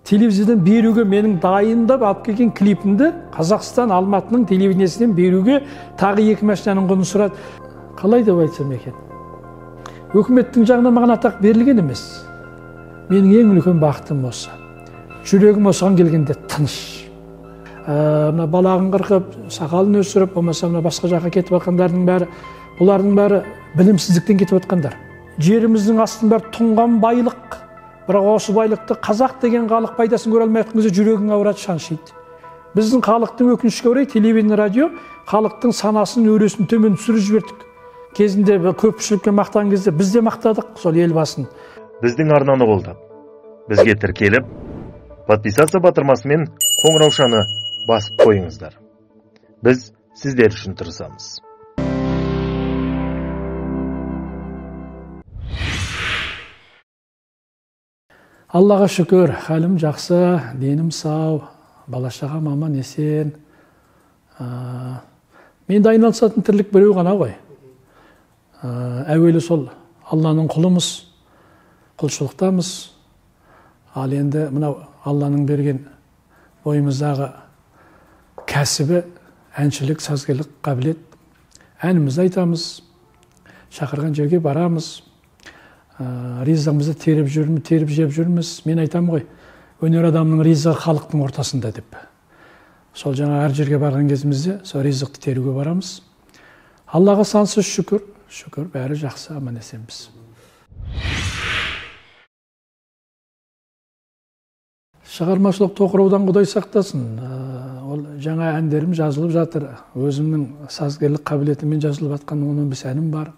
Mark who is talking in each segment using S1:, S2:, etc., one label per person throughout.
S1: телевизиядан беруге менің дайындап алып келген клипімді Қазақстан Алматының телевидениесінен беруге тағы 2 машинаның құнын сұрады. Қалай деп айтсам екен? Өкіметтің жағынан маған атақ берілген емес. Менің ең үлкен бақытым осы. Жүрегім осыған келгенде тыныш. Мына балағын қырқып, сақалын өсіріп, болмаса мына басқа жаққа кетіп жатқандардың бәрі, бұлардың бәрі білімсіздіктен кетіп жатқандар. Жеріміздің астын бәрі тұнған байлық. Бірақ осы байлықты қазақ деген халық пайдасын көре алмай жатқан кезде жүрегің ауырады, шаншиды. Біздің халықтың өкінішке орай телевидение, радио халықтың санасын, өресін төмен түсіріп жібердік. Кезінде көпшілікке мақтаған кезде біз де мақтадық сол елбасын.
S2: Біздің арнаны қолдап, бізге тіркеліп, подписаться батырмасымен қоңыраушаны басып қойыңыздар. Біз сіздер үшін тырысамыз.
S1: Аллаға шүкір, хәлім жақсы, денім сау, бала-шағам аман есен. Мен айналысатын тірлік біреу ғана ғой. Әуелі сол Алланың құлымыз, құлшылықтамыз. Ал енді мынау Алланың берген бойымыздағы кәсібі, әншілік, сазгерлік қабілет. Әнімізді айтамыз, шақырған жерге барамыз. Ризығымызды теріп жеп жүрміз. Мен айтам ғой, өнер адамның ризығы халықтың ортасында деп. Сол жаңа әр жерге барған кезімізде сол ризықты теруге барамыз. Аллаға сансыз шүкір, бәрі жақсы, аман есенбіз. Шығармашылық тоқыраудан Құдай сақтасын. Ол жаңа әндерім жазылып жатыр. Өзімнің сазгерлік қабілетімен жазылып жатқан 10-15 әнім бар.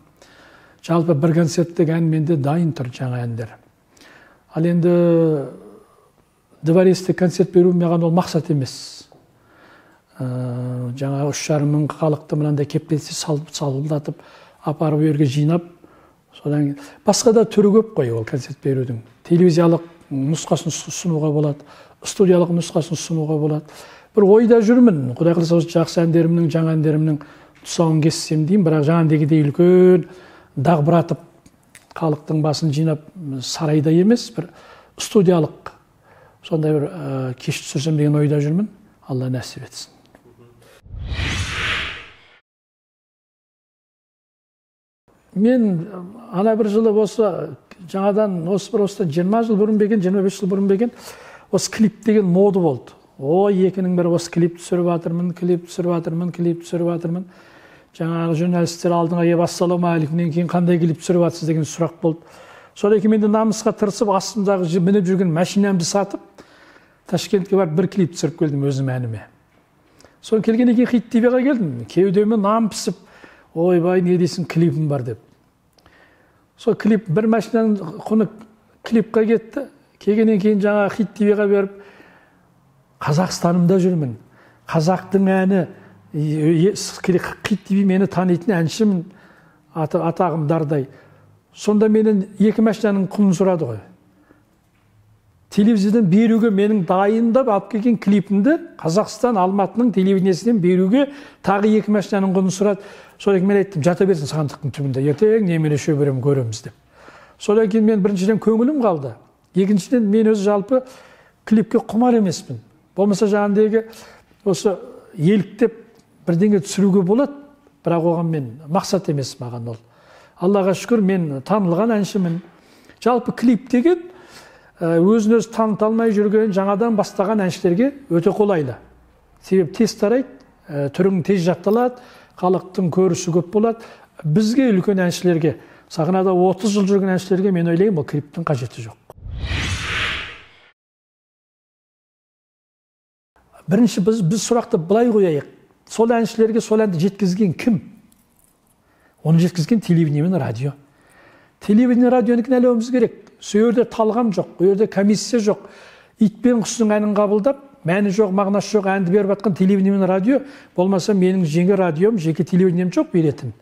S1: Жалпы бір концерттік ән менде дайын тұр, жаңа әндер. Ал енді дворецте концерт беру маған ол мақсат емес. Жаңа 3,5 мың халықты мынандай кептелсе салбылдатып, апарып жерге жинап, содан басқа да түрі көп қой ол концерт берудің. Телевизиялық нұсқасын ұсынуға болады, студиялық нұсқасын ұсынуға болады. Бір ойда жүрмін, Құдай қаласа жақсы әндерімнің, жаңа әндерімнің тұсауын кессем деймін, бірақ жаңағыдегідей үлкен дағбыратып, халықтың басын жинап, сарайда емес, бір студиялық сондай бір кеш түсірсем деген ойда жүрмін. Алла нәсіп етсін. Мен ана бір жылы осы жаңадан осы 20 жыл бұрын беген, 25 жыл бұрын беген осы клип деген моды болды. Екінің бірі осы клип түсіріп жатырмын. Жаңағы журналистер алдыңа келіп ассалаумағалейкумнен кейін қандай клип түсіріп жатсыз деген сұрақ болды. Содан кейін мен намысқа тырысып, астымдағы мініп жүрген машинамды сатып, Ташкентке барып бір клип түсіріп келдім өзім әніме. Содан келгеннен кейін Хит ТВ-ға келдім. Кеудеме нам пісіп, ойбай, не дейсің, клипім бар деп. Сол клип, бір машинаның құны клипқа кетті. Келгеннен кейін жаңағы Хит ТВ-ға беріп, Қазақстанымда жүрмін. Қазақтың әні, Хит ТВ мені танитын әншімін, атағым дардай. Сонда менен 2 машинаның құнын сұрады ғой. Телевизиядан беруге менің дайындап алып келген клипімді Қазақстан Алматының телевидениесінен беруге тағы 2 машинаның құнын сұрады. Содан кейін мен айттым, жата берсін сағындықтың түбінде, ертең немере шөберем көреміз деп. Содан кейін мен біріншіден көңілім қалды. Екіншіден мен өзі жалпы клипке құмар емеспін. Болмаса жаңағыдегі осы еліктеп бірдеңе түсіруге болады, бірақ оған мен мақсат емес маған ол. Аллаға шүкір, мен танылған әншімін. Жалпы клип деген өзін-өзі таныта алмай жүрген, жаңадан бастаған әншілерге өте қолайлы. Себебі тез тарайды, түрің тез жатталады, халықтың көрісі көп болады. Бізге үлкен әншілерге, сахнада 30 жыл жүрген әншілерге мен ойлаймын, бұл клиптің қажеті жоқ. Бірінші біз сұрақты былай қояйық. Сол әншілерге сол әнді жеткізген кім? Оны жеткізген телевидение мен радио. Телевидение, радионы кінәлауымыз керек. Сол жерде талғам жоқ, ол жерде комиссия жоқ. Ит пен құстың әнін қабылдап, мәні жоқ, мағынасы жоқ әнді беріп жатқан телевидение мен радио, болмаса менің жеке радиом, жеке телевидением жоқ беретін.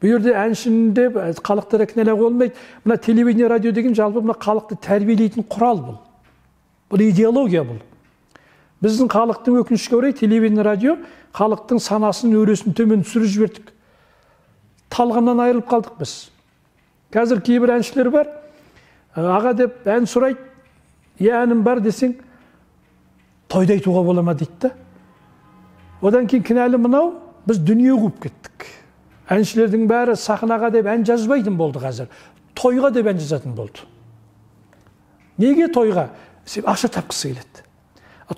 S1: Бұл жерде әншінде халықты кінәлауға болмайды. Мына телевидение, радио деген жалпы мына халықты тәрбиелейтін құрал бұл. Бұл идеология бұл. Біздің халықтың өкінішке орай телевидение, радио халықтың санасын, өресін төмен түсіріп жібердік. Талғамнан айырылып қалдық біз. Қазір кейбір әншілер бар, аға деп ән сұрайды, әнім бар десең, тойда айтуға бола ма дейді да. Одан кейін кінәлі мынау, біз дүние қуып кеттік. Әншілердің бәрі сахнаға деп ән жазбайтын болды қазір. Тойға деп ән жазатын болды. Неге тойға? Ақша тапқысы келеді.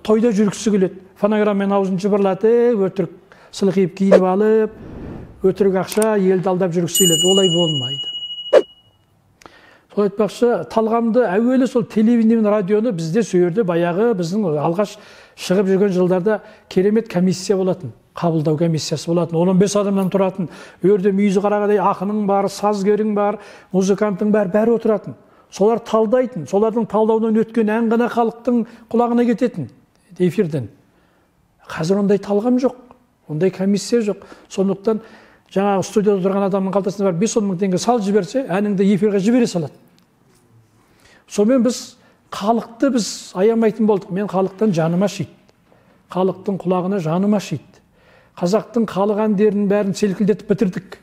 S1: Тойда жүргісі келеді. Фонограммен аузын жыбырлатып, өтірік сылқиып киініп алып, өтірік ақша елді алдап жүргісі келеді. Олай болмайды. Сол айтпақшы, талғамды әуелі сол телевидение мен радионы бізде сөйерді баяғы біздің алғаш шығып жүрген жылдарда керемет комиссия болатын. Қабылдау комиссиясы болатын. 15 адамнан тұратын. Өрде мүйізі қарағадай ақының бар, сазгерің бар, музыканттың бәрі отыратын. Солар талдайтын. Солардың талдаудан өткен ән ғана халықтың құлағына кететін эфирден. Қазір ондай талғам жоқ. Ондай комиссия жоқ. Сондықтан жаңағы студияда тұрған адамның қалтасына бар 5-10 мың теңге сал жіберсе, әніңді эфирге жібере салады. Сонымен біз халықты біз аямайтын болдық. Мен халықтан жаныма шиді. Халықтың құлағына жаныма шиді. Қазақтың халық әндерінің бәрін селкілдетіп бітірдік.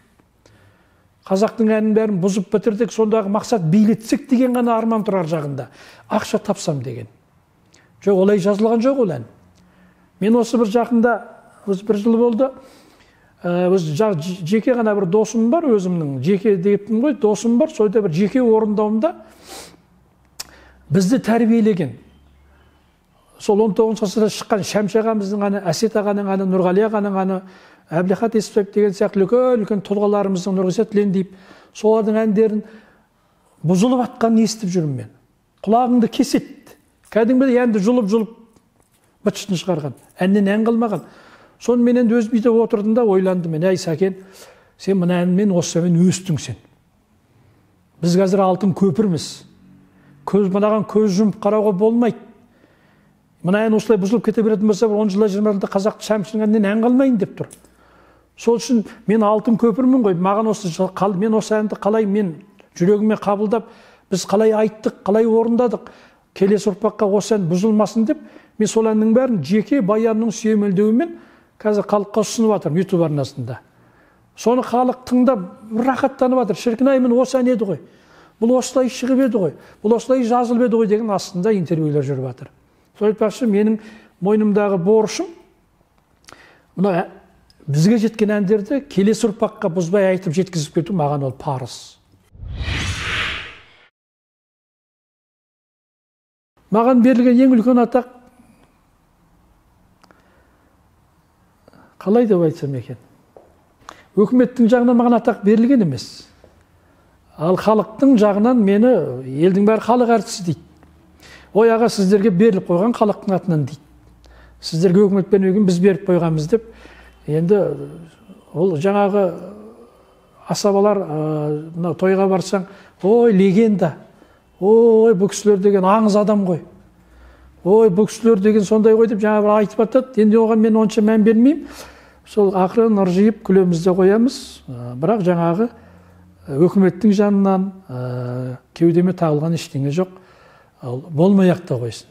S1: Қазақтың әнін бәрін бұзып бітірдік. Сондағы мақсат билетсек деген ғана арман тұрар жағында. Ақша тапсам деген. Жоқ, олай жазылған жоқ ол ән. Мен осы бір жақында, бір жыл болды, жеке ғана бір досым бар, өзімнің жеке дептім ғой, досым бар, сойда бір жеке орындауымда бізді тәрбиелеген. Сол 19 ғасырда шыққан Шәмші ағамыздың әні, Әсет ағаның әні, Нұрғали ағаның әні, Әбілхат Есіпбаев деген сияқты үлкен тұлғаларымыздың Нұрғиса Тілендиев, солардың әндерін бұзылып атқанын естіп жүрмін мен. Құлағыңды кеседі. Кәдімгідей әнді жұлып бытшытын шығарған. Әннен ән қалмаған. Соны мен енді өз бүйтіп отырдым да ойландым мен, әй Сәкен, сен мына әнмен осымен өстің сен. Біз қазір алтын көпірміз. Мынаған көз жұмып қарауға болмайды. Мына ән осылай бұзылып кете беретін болса, 10 жылда 20 жылда қазақ Шәмшінің әнінен ән қалмайын деп тұр. Сол үшін мен алтын көпірмін ғой. Маған мен осы әнді қалай мен жүрегіме қабылдап, біз қалай айттық, қалай орындадық, келесі ұрпаққа осы ән бұзылмасын деп, мен сол әннің бәрін жеке баянның сүйемелдеуімен қазір халыққа ұсынып жатырмын YouTube арнасында. Соны халық тыңдап рахаттанып жатыр. Шіркін-ай, мен осы ән еді ғой. Бұл осылай шығып еді ғой. Бұл осылай жазылып еді ғой деген астында интервьюлер жүріп жатыр. Сол айтпақшы, менің мойнымдағы борышым мына бізге жеткен әндерді келесі ұрпаққа бұзбай айтып жеткізіп кету маған ол парыз. Маған берілген ең үлкен атақ қалай деп айтсам екен? Өкіметтің жағынан маған атақ берілген емес. Ал халықтың жағынан мені елдің бәрі халық әртісі дейді. Ой аға, сіздерге беріліп қойған халықтың атынан дейді. Сіздерге өкімет бермеген, біз беріп қойғанбыз деп. Енді ол жаңағы асабалар тойға барсаң, ой легенда, ой бұл кісілер деген аңыз адам ғой. Ой бұл кісілер деген сондай ғой деп жаңағы айтып атады. Енді оған мен онша мән бермеймін. Сол ақырын ыржиып күлеміз де қоямыз. Бірақ жаңағы өкіметтің жанынан кеудеме тағылған ештеңе жоқ. Болмай-ақ та қойсын.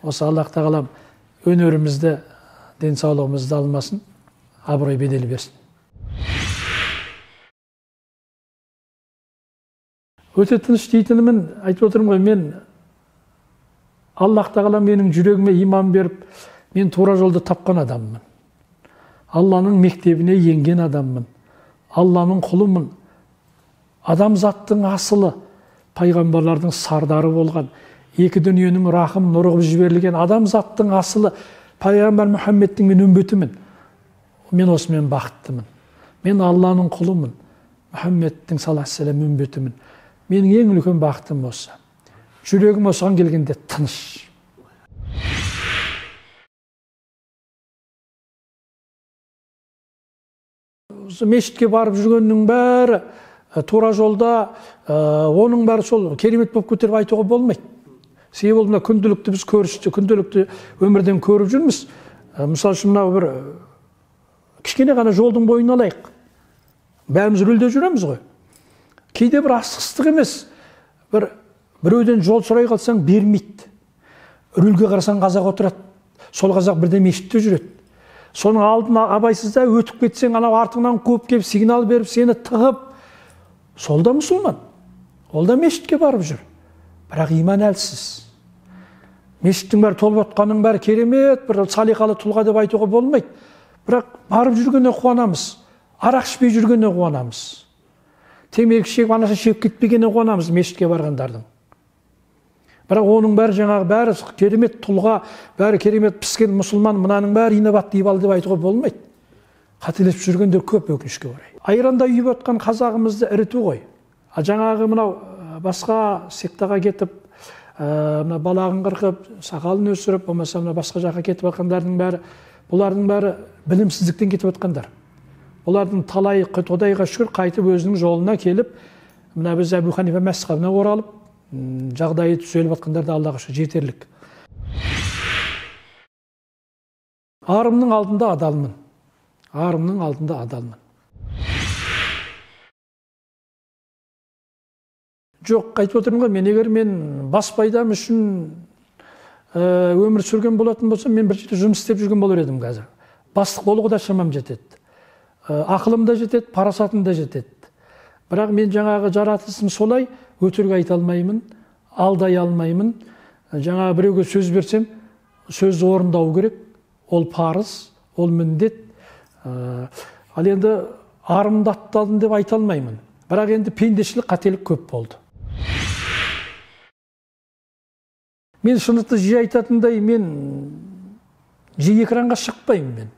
S1: Осы Аллах тағалам өнерімізді, денсаулығымызды алмасын, абырой бедел берсін. Өте тыныш дейтінімін айтып отырмын ғой, мен Аллах тағала менің жүрегіме иман беріп, мен тура жолды тапқан адаммын. Алланың мектебіне енген адаммын. Алланың құлымын. Адамзаттың асылы, пайғамбарлардың сардары болған, екі дүниенің рахым нұры қылып жіберілген адамзаттың асылы, пайғамбар Мұхаммедтің мен үмбетімін. Мен осымен бақыттымын. Мен Алланың құлымын. Мұхаммедтің саллаллаху алейхи ва саллям үмбетімін. Менің ең үлкен бақытым осы. Жүрегім осыған келгенде тыныш. Мешітке барып жүргеннің бәрі тура жолда, оның бәрі сол керемет болып көтеріп айтуға болмайды. Себебі мына күнделікті біз көрісті, күнделікті өмірден көріп жүрміз. Мысалы үшін мынау бір кішкене ғана жолдың бойын алайық. Бәріміз рөлде жүреміз ғой. Кейде бір асығыстық емес, біреуден жол сұрай қалсаң бермейді. Рөлге қарасаң қазақ отырады. Сол қазақ бірде мешітте жүреді. Соның алдына абайсызда өтіп кетсең, анау артыңнан қуып келіп сигнал беріп, сені тығып, сол да мұсылман. Ол да мешітке барып жүр. Бірақ иман әлсіз. Мешіттің бәрі толып жатқанның бәрі керемет, бір салиқалы тұлға деп айтуға болмайды. Бірақ барып жүргеніне қуанамыз. Арақ ішпей жүргеніне қуанамыз. Темекі шегіп, анасын шегіп кетпегеніне қуанамыз мешітке барғандардың. Бірақ оның бәрі жаңағы бәрі керемет тұлға, бәрі керемет піскен мұсылман, мынаның бәрі инабатты ибалы деп айтуға болмайды. Қателесіп жүргендер көп, өкінішке орай. Айранда үйіп отқан қазағымызды іріту ғой. Жаңағы мынау басқа сектаға кетіп, мына балағын қырқып, сақалын өсіріп, болмаса мына басқа жаққа кетіп жатқандардың бәрі, бұлардың бәрі білімсіздіктен кетіп жатқандар. Бұлардың талайы Құдайға шүкір қайтып өзінің жолына келіп, мына біз Әбу Ханифа мәзһабына оралып, жағдайы түзеліп жатқандар да Аллаға шүкір жетерлік. Арымның алдында адалмын. Арымның алдында адалмын. Жоқ, қайтып отырмын ғой, егер мен бас пайдам үшін өмір сүрген болатын болсам, мен бір жерде жұмыс істеп жүрген болар едім қазір. Бастық болуға да шамам жетеді. Ақылым да жетеді, парасатым да жетеді. Бірақ мен жаңағы жаратылысым солай, өтірік айта алмаймын, алдай алмаймын. Жаңағы біреуге сөз берсем, сөзді орындау керек. Ол парыз, ол міндет. Ал енді арымды аттадым деп айта алмаймын. Бірақ енді пендешілік, қателік көп болды. Мен шындықты жиі айтатындай, мен жиі экранға шықпаймын.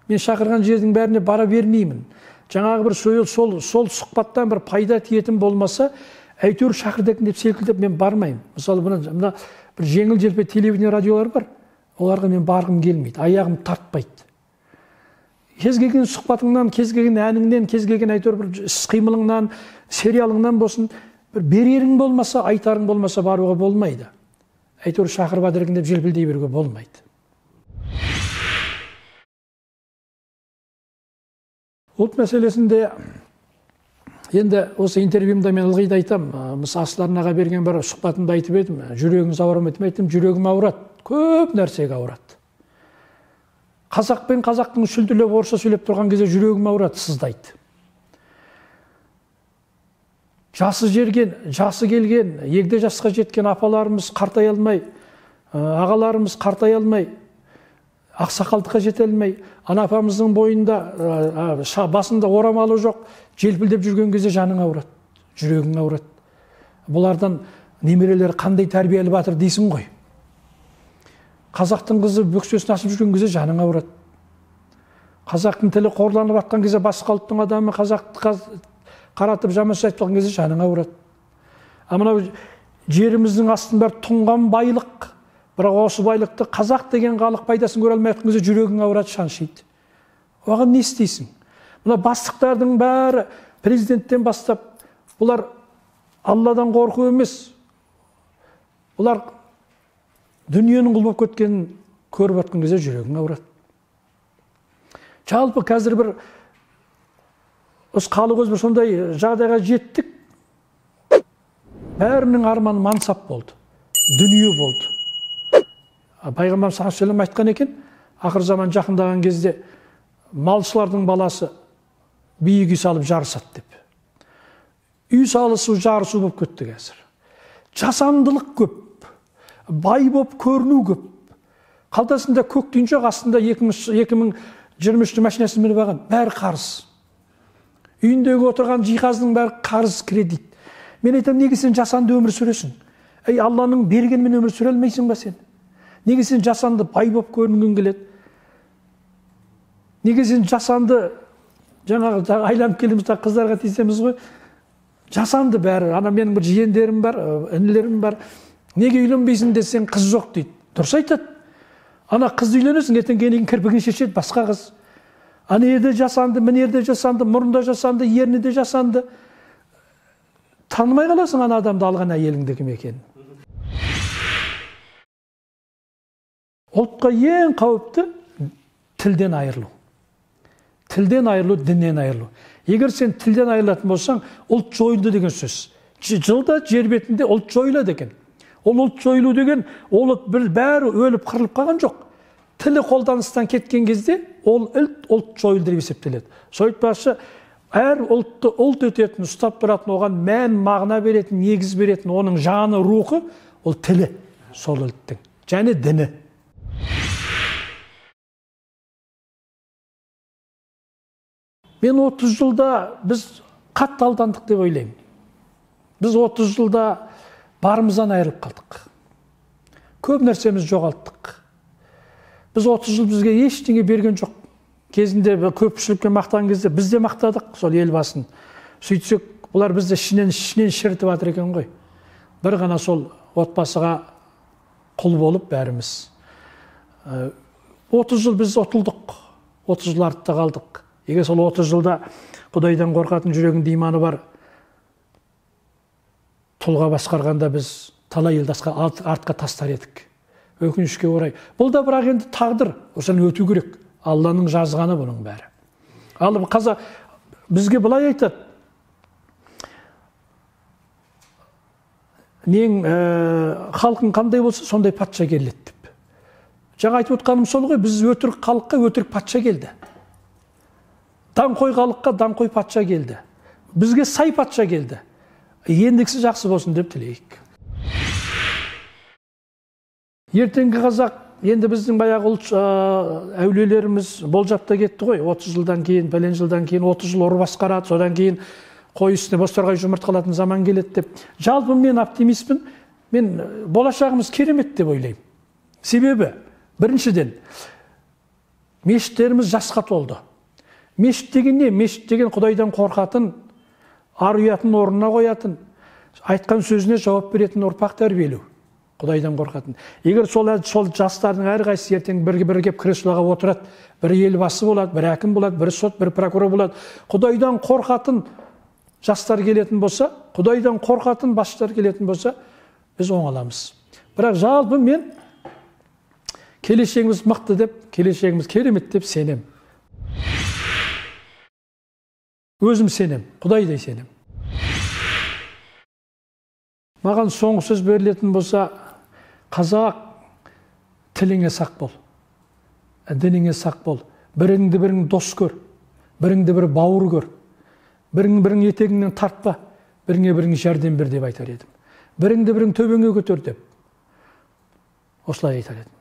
S1: Мен шақырған жердің бәріне бара бермеймін. Жаңағы бір сол сұхбаттан бір пайда тиетін болмаса, әйтеуір шақырдың деп селкілдеп мен бармаймын. Мысалы, мына бір жеңіл желпе телевидение радиолар бар. Оларға мен барғым келмейді, аяғым тартпайды. Кез келген сұхбатыңнан, кез келген әніңнен, кез келген әйтеуір бір іс-қимылыңнан, сериалыңнан болсын, бір берерің болмаса, айтарың болмаса баруға болмайды. Әйтеуір шақырып адыргын деп желпілдей беруге болмайды. Ұлт мәселесінде енді осы интервьюмда мен ылғи да айтам, Асыл-арнаға берген бір сұхбатымда айтып едім, жүрегіңіз ауырмайды ма? Айттым, жүрегім ауырады, көп нәрсеге ауырады. Қазақ пен қазақтың шүлділеп орысша сөйлеп тұрған кезде жүрегім ауырады, сыздайды. Жасы келген, егде жасқа жеткен апаларымыз қартай алмай, ағаларымыз қартай алмай, ақсақалдыққа жете алмай, ана апамыздың бойында, басында орамалы жоқ, желпілдеп жүрген кезде жаның ауырады, жүрегің ауырады. Бұлардан немерелері қандай тәрбиелі батыр дейсің ғой. Қазақтың қызы бөксесін ашып жүрген кезде жаның ауырады. Қазақтың тілі қорланып жатқан кезде басқа ұлттың адамы қазақты қаратып жаманша айтып қалған кезде жаның ауырады. Мынау жеріміздің астын бәрі тұнған байлық, бірақ осы байлықты қазақ деген халық пайдасын көре алмай жатқан кезде жүрегің ауырады, шаншиды. Оған не істейсің? Мына бастықтардың бәрі президенттен бастап, бұлар Алладан қорқу емес, бұлар дүниенің құл болып кеткенін көріп жатқан кезде жүрегің ауырады. Жалпы қазір бір осы халық өзі бір сондай жағдайға жеттік. Бәрінің арманы мансап болды, дүние болды. Пайғамбар саллаллаху алейхи ва саллям айтқан екен, ақыр заман жақындаған кезде малшылардың баласы биік үй салып жарысады деп. Үй салысу, жарысу болып кетті қазір. Жасандылық көп, бай болып көріну көп. Қалтасында көк түйіншек, астында 2023 машинасын мініп алған, бәрі қарыз. Үйіндегі отырған жиһаздың бәрі қарыз, кредит. Мен айтам, неге сен жасанды өмір сүресің? Алланың бергенмен өмір сүре алмайсың ба сен? Неге сен жасанды бай болып көрінгің келеді? Неге сен жасанды, жаңағы айланып келеміз, қыздарға тиісеміз ғой? Жасанды бәрі. Ана менің бір жиендерім бар, інілерім бар. Неге үйленбейсің десең, қыз жоқ дейді. Дұрыс айтады. Ана қыз үйленесің, ертең кейін кірпігін шешеді басқа қыз. Ана ерде жасанды, мінерде жасанды, мұрында жасанды, ернінде жасанды. Танымай қаласың ана адамды, алған әйеліңді кім екенін. Ұлтқа ең қауіпті тілден айырылу. Тілден айырылу, діннен айырылу. Егер сен тілден айырылатын болсаң, ұлт жойылды деген сөз. Жылда жер бетінде ұлт жойылады екен. Ол ұлт жойылу деген, ол бәрі өліп қырылып қалған жоқ. Тілі қолданыстан кеткен кезде, ол ұлт жойылды деп есептеледі. Сойтпашы, әр ұлтты ұлт ететін, ұстап тұратын, оған мән, мағына беретін, негіз беретін, оның жаны, рухы, ол тілі. сол ұлттың және діні. Мен 30 жылда біз қатты алдандық деп ойлаймын. Біз 30 жылда барымыздан айырылып қалдық. Көп нәрсеміз жоғалттық. Біз 30 жыл бізге ештеңе берген жоқ. Кезінде көпшілікпен мақтаған кезде біз де мақтадық сол елбасын. Сөйтсек, бұлар бізді ішінен шірітіп жатыр екен ғой. Бір ғана сол отбасыға құл болып бәріміз. 30 жыл біз ұтылдық. 30 жыл артта қалдық. Егер сол 30 жылда Құдайдан қорқатын жүрегінде иманы бар тұлға басқарғанда біз талай елді артқа тастар едік. Өкінішке орай. Бұл да бірақ енді тағдыр. Осыдан өту керек. Алланың жазғаны бұның бәрі. Ал қазақ бізге былай айтады. Халқың қандай болса, сондай патша келеді деп. Жаңа айтып отқаным сол ғой, біз өтірік халыққа өтірік патша келді. Даңқой халыққа даңқой патша келді. Бізге сай патша келді. Ендігісі жақсы болсын деп тілейік. Ертеңгі қазақ, енді біздің баяғы ұлт әулиелеріміз болжапта кетті ғой. 30 жылдан кейін, пәлен жылдан кейін, 30 жыл ұры басқарады, содан кейін қой үстіне бозторғай жұмыртқалатын заман келеді деп. Жалпы мен оптимистпін. Мен болашағымыз керемет деп ойлаймын. Себебі, біріншіден, мешіттеріміз жасқа толды. Мешіт деген не? Мешіт деген Құдайдан қорқатын, ар ұятын орнына қоятын, айтқан сөзіне жауап беретін ұрпақ тәрбиелеу. Құдайдан қорқатын. Егер сол жастардың әрқайсысы ертең бірге креслоға отырады, бір елбасы болады, бір әкім болады, бір сот, бір прокурор болады. Құдайдан қорқатын жастар келетін болса, Құдайдан қорқатын басшылар келетін болса, біз оңаламыз. Бірақ жалпы мен келешегіміз мықты деп, келешегіміз керемет деп сенем. Өзім сенем, Құдайдай сенем. Маған соңғы сөз берілетін болса, қазақ тіліңе сақ бол, дініңе сақ бол, біріңді бірің дос көр, біріңді бір бауыр көр, бірің етегіңнен тартпа, біріңе бірің жәрдем бер деп айтар едім. Біріңді бірің төбеңе көтер деп осылай айтар едім.